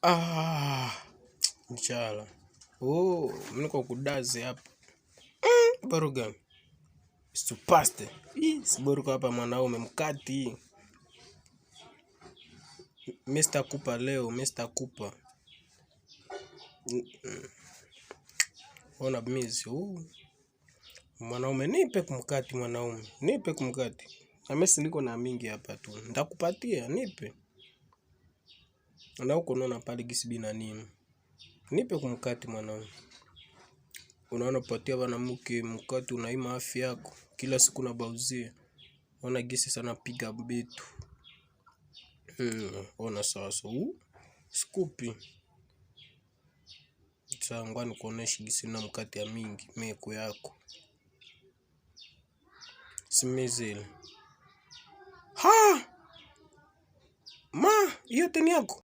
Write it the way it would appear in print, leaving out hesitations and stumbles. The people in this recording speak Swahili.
Ah, Njala. Oh, mniko kudazi hapa. Baruga. Stupaste. Siboruka hapa mwanaume mkati. Mr. Kupa leo, Mr. Kupa. Ona bmizi. Mwanaume nipe kumkati mwanaume. Nipe kumkati. Na mesi niko na mingi hapa tu. Ndakupatia, nipe. Na huko unaona pale gisibi na nini. Nipe kumkati mwanaume. Unaona patia wanamke mkati unaima afya yako. Kila siku na bauzia. Ona gisi sana piga bitu. Ona sasa. Skupi. Ngwani kuoneshi gisi na mkati ya mingi. Meko yako. Simizili. Ha! Ma! Iyo teni yako.